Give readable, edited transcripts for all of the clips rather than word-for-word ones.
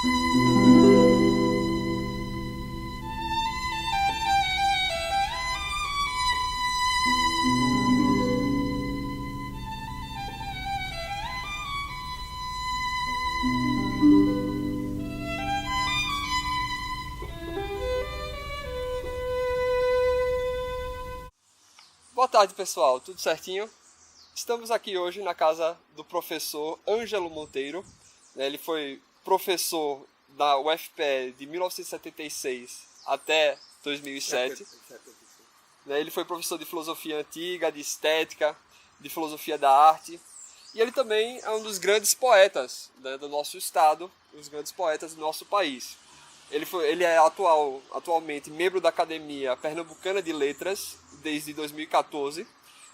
Boa tarde, pessoal. Tudo certinho? Estamos aqui hoje na casa do professor Ângelo Monteiro. Ele foi professor da UFPE de 1976 até 2007. Ele foi professor de filosofia antiga, de estética, de filosofia da arte. E ele também é um dos grandes poetas, né, do nosso estado, os grandes poetas do nosso país. Ele é atualmente membro da Academia Pernambucana de Letras desde 2014.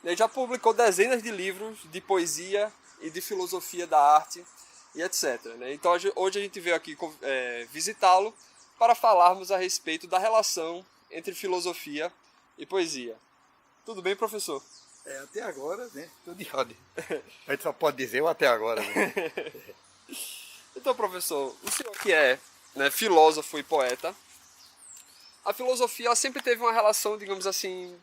Ele já publicou dezenas de livros de poesia e de filosofia da arte e etc. Então hoje a gente veio aqui visitá-lo para falarmos a respeito da relação entre filosofia e poesia. Tudo bem, professor? Até agora, né? Tudo em ordem. A gente só pode dizer o até agora, né? Então, professor, o senhor que é, né, filósofo e poeta, a filosofia ela sempre teve uma relação, digamos assim,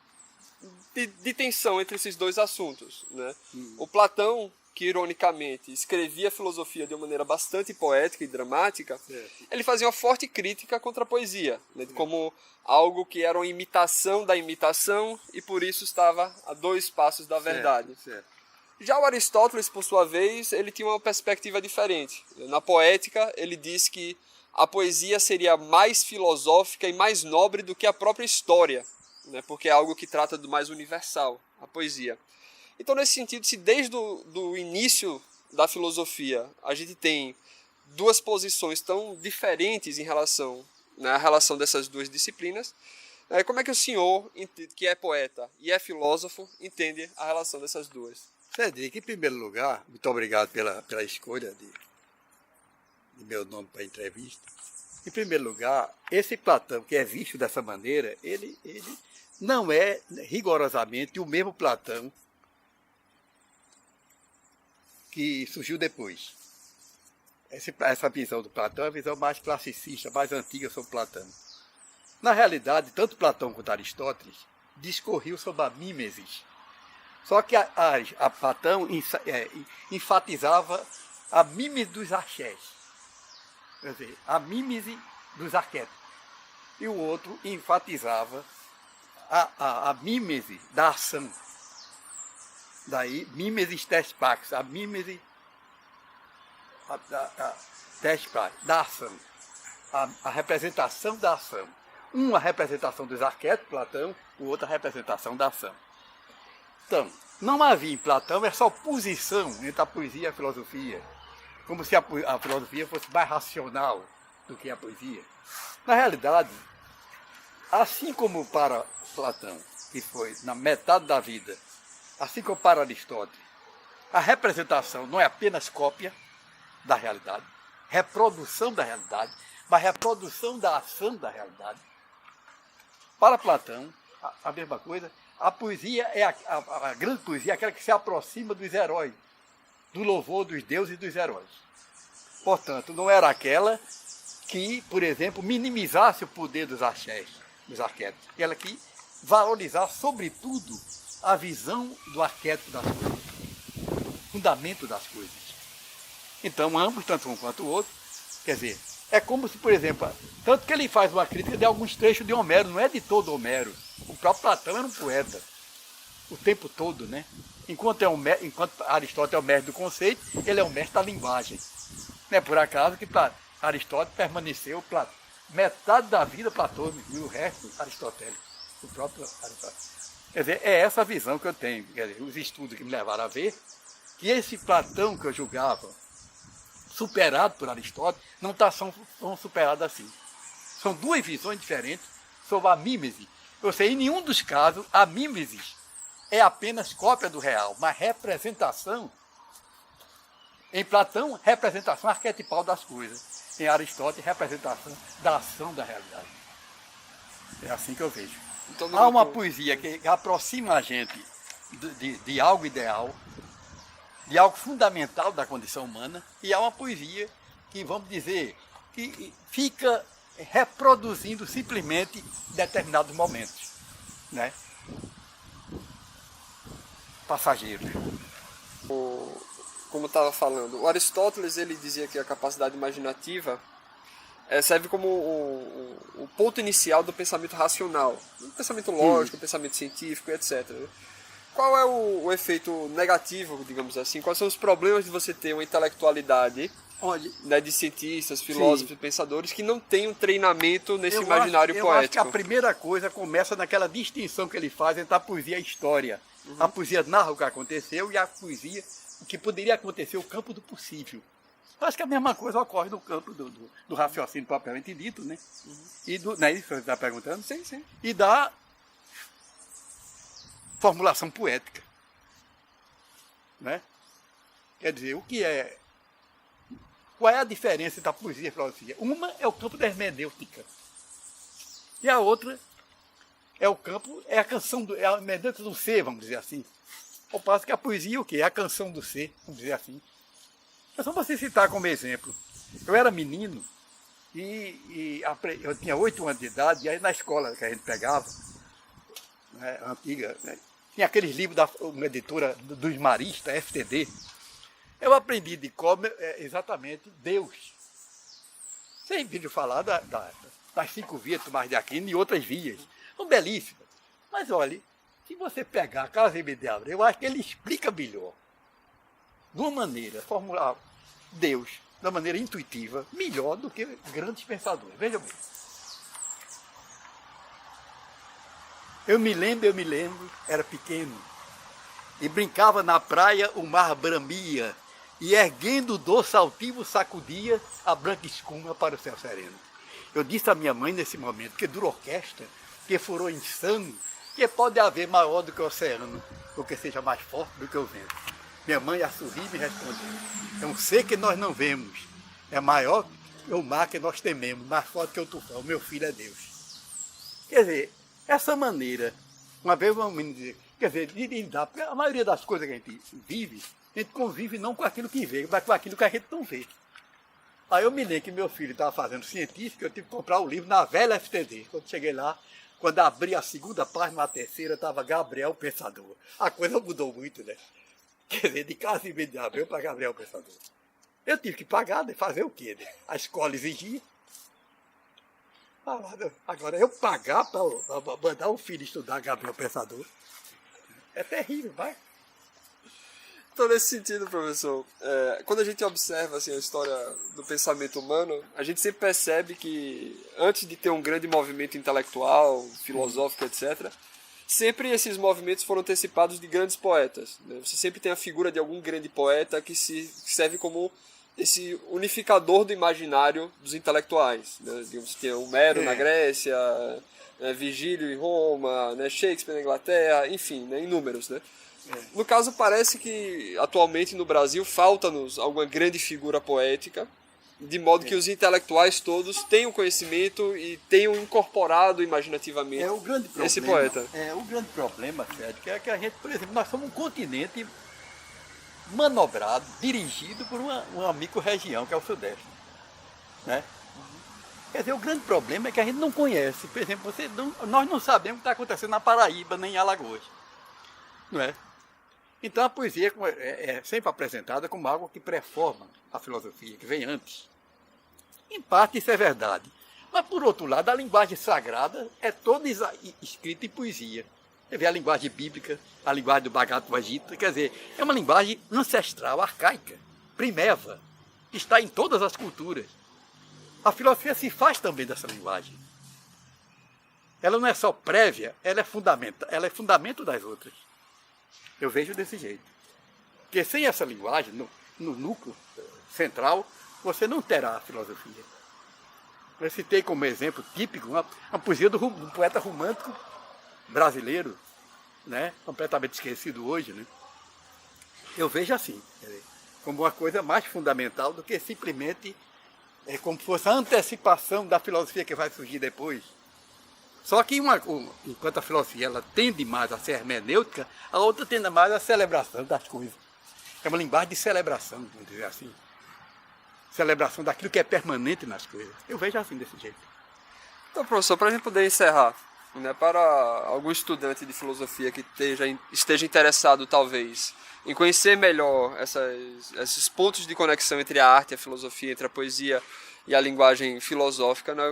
de tensão entre esses dois assuntos, né? O Platão, que ironicamente escrevia a filosofia de uma maneira bastante poética e dramática, ele fazia uma forte crítica contra a poesia, né, como algo que era uma imitação da imitação e por isso estava a dois passos da verdade. Já o Aristóteles, por sua vez, ele tinha uma perspectiva diferente. Na poética, ele diz que a poesia seria mais filosófica e mais nobre do que a própria história, né, porque é algo que trata do mais universal, a poesia. Então, nesse sentido, se desde o início da filosofia a gente tem duas posições tão diferentes em relação, né, à relação dessas duas disciplinas, como é que o senhor, que é poeta e é filósofo, entende a relação dessas duas? Cedric, em primeiro lugar, muito obrigado pela escolha de meu nome para a entrevista. Em primeiro lugar, esse Platão, que é visto dessa maneira, ele não é rigorosamente o mesmo Platão que surgiu depois. Essa visão do Platão é a visão mais classicista, mais antiga sobre Platão. Na realidade, tanto Platão quanto Aristóteles discorriam sobre a mímesis. Só que a Platão enfatizava a mímese dos axés, quer dizer, a mímese dos arquétipos. E o outro enfatizava a mímese da ação. Daí, mimesis test pax, a mímese test pax, da ação, a representação da ação. Uma representação dos arquétipos, Platão, o outro a representação da ação. Então, não havia em Platão essa oposição entre a poesia e a filosofia, como se a filosofia fosse mais racional do que a poesia. Na realidade, assim como para Platão, que foi na metade da vida, assim como para Aristóteles, a representação não é apenas cópia da realidade, reprodução da realidade, mas reprodução da ação da realidade. Para Platão, a mesma coisa, a poesia é a grande poesia, é aquela que se aproxima dos heróis, do louvor dos deuses e dos heróis. Portanto, não era aquela que, por exemplo, minimizasse o poder dos axés, dos arquétipos, aquela que valorizasse, sobretudo, a visão do arquétipo das coisas, fundamento das coisas. Então, ambos, tanto um quanto o outro, quer dizer, é como se, por exemplo, tanto que ele faz uma crítica de alguns trechos de Homero, não é de todo Homero. O próprio Platão era um poeta, o tempo todo, né? Enquanto Aristóteles é o mestre do conceito, ele é o mestre da linguagem. Não é por acaso que Aristóteles permaneceu metade da vida platônico e o resto aristotélico, o próprio Aristóteles. Quer dizer, é essa a visão que eu tenho, quer dizer, os estudos que me levaram a ver que esse Platão que eu julgava superado por Aristóteles não está tão superado assim. São duas visões diferentes sobre a mímese. Ou seja, em nenhum dos casos a mímese é apenas cópia do real, mas representação. Em Platão, representação arquetipal das coisas. Em Aristóteles, representação da ação da realidade. É assim que eu vejo. Então, há uma poesia que aproxima a gente de algo ideal, de algo fundamental da condição humana, e há uma poesia que, vamos dizer, que fica reproduzindo simplesmente determinados momentos, né? Passageiros. Como estava falando, o Aristóteles ele dizia que a capacidade imaginativa serve como o ponto inicial do pensamento racional, do pensamento lógico, do pensamento científico, etc. Qual é o efeito negativo, digamos assim? Quais são os problemas de você ter uma intelectualidade, né, de cientistas, filósofos e pensadores que não têm um treinamento nesse imaginário poético? Eu acho que a primeira coisa começa naquela distinção que ele faz entre a poesia e a história. A poesia narra o que aconteceu e a poesia o que poderia acontecer, o campo do possível. Eu acho que a mesma coisa ocorre no campo do raciocínio propriamente dito, né? E não é isso que você está perguntando? Sim, sim. E da formulação poética, né? Quer dizer, qual é a diferença entre a poesia e a filosofia? Uma é o campo da hermenêutica e a outra é a canção, é a hermenêutica do ser, vamos dizer assim. Ao passo que a poesia o quê? É a canção do ser, vamos dizer assim. Mas só para você citar como exemplo, eu era menino e eu tinha 8 anos de idade, e aí na escola que a gente pegava, né, antiga, né, tinha aqueles livros da uma editora dos maristas, FTD. Eu aprendi de cor exatamente Deus. Sem vídeo falar das 5 vias do Tomás de Aquino e outras vias. São belíssimas. Mas olhe, se você pegar Casimiro de Abreu, eu acho que ele explica melhor. De uma maneira, formular Deus de uma maneira intuitiva, melhor do que grandes pensadores. Veja bem. Eu me lembro, era pequeno, e brincava na praia, o mar bramia, e erguendo o doce altivo sacudia a branca escuma para o céu sereno. Eu disse à minha mãe nesse momento, que dura orquestra, que furou insano, que pode haver maior do que o oceano, ou que seja mais forte do que o vento. Minha mãe assovia e me respondeu, é um ser que nós não vemos, é maior que o mar que nós tememos, mais forte que o tufão, meu filho é Deus. Quer dizer, essa maneira, uma vez um menino dizia, quer dizer, de lidar, porque a maioria das coisas que a gente vive, a gente convive não com aquilo que vê, mas com aquilo que a gente não vê. Aí eu me lembro que meu filho estava fazendo científico, eu tive que comprar o livro na velha FTD. Quando cheguei lá, quando abri a segunda página, a terceira, estava Gabriel o Pensador. A coisa mudou muito, né? Quer dizer, de Casimiro de Abreu para Gabriel o Pensador. Eu tive que pagar, né? Fazer o quê? Né? A escola exigia. Agora, eu pagar para mandar o filho estudar Gabriel o Pensador, é terrível, vai. Então, nesse sentido, professor, quando a gente observa assim, a história do pensamento humano, a gente sempre percebe que, antes de ter um grande movimento intelectual, filosófico, etc., sempre esses movimentos foram antecipados de grandes poetas, né? Você sempre tem a figura de algum grande poeta que serve como esse unificador do imaginário dos intelectuais, né? Digamos, tinha Homero na Grécia, né? Virgílio em Roma, né? Shakespeare na Inglaterra, enfim, né? Inúmeros, né? No caso, parece que atualmente no Brasil falta-nos alguma grande figura poética, de modo que os intelectuais todos tenham conhecimento e tenham incorporado imaginativamente esse poeta. O grande problema, Sérgio, é que a gente, por exemplo, nós somos um continente manobrado, dirigido por uma micro-região, que é o Sudeste. Né? Quer dizer, o grande problema é que a gente não conhece. Por exemplo, nós não sabemos o que está acontecendo na Paraíba, nem em Alagoas. Não é? Então a poesia é sempre apresentada como algo que pré-forma a filosofia, que vem antes. Em parte isso é verdade. Mas por outro lado, a linguagem sagrada é toda escrita em poesia. Você vê a linguagem bíblica, a linguagem do Bhagavad Gita, quer dizer, é uma linguagem ancestral, arcaica, primeva, que está em todas as culturas. A filosofia se faz também dessa linguagem. Ela não é só prévia, ela é fundamento das outras. Eu vejo desse jeito. Porque sem essa linguagem, no núcleo central, você não terá a filosofia. Eu citei como exemplo típico uma poesia do poeta romântico brasileiro, né? Completamente esquecido hoje. Né? Eu vejo assim, como uma coisa mais fundamental do que simplesmente como se fosse a antecipação da filosofia que vai surgir depois. Só que enquanto a filosofia ela tende mais a ser hermenêutica, a outra tende mais a celebração das coisas. É uma linguagem de celebração, vamos dizer assim. celebração daquilo que é permanente nas coisas. Eu vejo assim, desse jeito. Então, professor, para a gente poder encerrar, né, para algum estudante de filosofia que esteja interessado, talvez, em conhecer melhor esses pontos de conexão entre a arte e a filosofia, entre a poesia e a linguagem filosófica, né,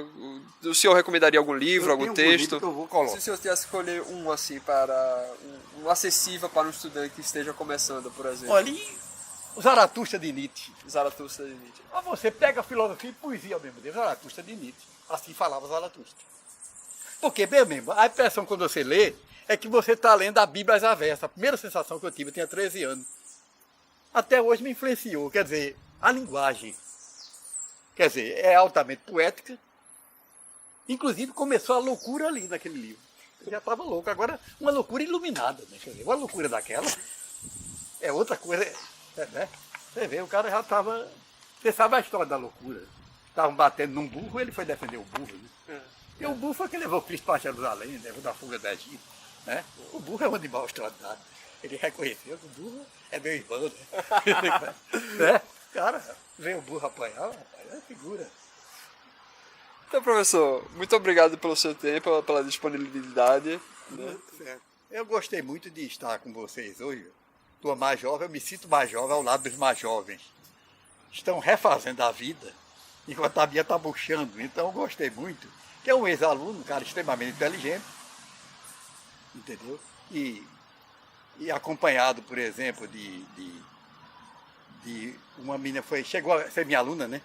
o senhor recomendaria algum livro, algum texto? Que eu vou colocar. Se o senhor tivesse que escolher um, assim, para um acessível para um estudante que esteja começando, por exemplo. Olha, e o Zaratustra de Nietzsche. Zaratustra de Nietzsche. Você pega filosofia e poesia ao mesmo tempo. Zaratustra de Nietzsche. Assim falava Zaratustra. Porque, bem mesmo, a impressão quando você lê é que você está lendo a Bíblia às avessas. A primeira sensação que eu tive, eu tinha 13 anos. Até hoje me influenciou. Quer dizer, a linguagem. Quer dizer, é altamente poética. Inclusive começou a loucura ali naquele livro. Eu já estava louco. Agora, uma loucura iluminada. Né? Quer dizer, uma loucura daquela é outra coisa. Né? Você vê, o cara já estava... Você sabe a história da loucura. Estavam batendo num burro, ele foi defender o burro. Né? E o burro foi que levou Cristo para Jerusalém, levou da fuga da Egito. Né? O burro é um animal extraordinário. Ele reconheceu que o burro é meu irmão. Né? Né? Cara, veio o burro apanhar, rapaz, é figura. Então, professor, muito obrigado pelo seu tempo, pela disponibilidade. Né? Certo. Eu gostei muito de estar com vocês hoje. Estou mais jovem, eu me sinto mais jovem ao lado dos mais jovens. Estão refazendo a vida, enquanto a minha está murchando. Então eu gostei muito. Que é um ex-aluno, um cara extremamente inteligente, entendeu? E acompanhado, por exemplo, de uma menina, chegou a ser minha aluna, né?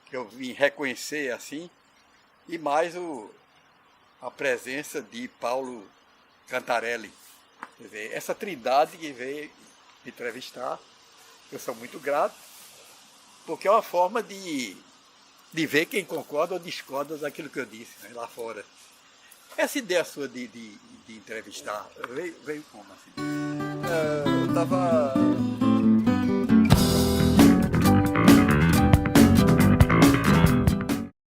Que eu vim reconhecer assim, e mais a presença de Paulo Cantarelli. Quer dizer, essa trindade que veio me entrevistar, eu sou muito grato, porque é uma forma de ver quem concorda ou discorda daquilo que eu disse, né, lá fora. Essa ideia sua de entrevistar veio como assim? Eu estava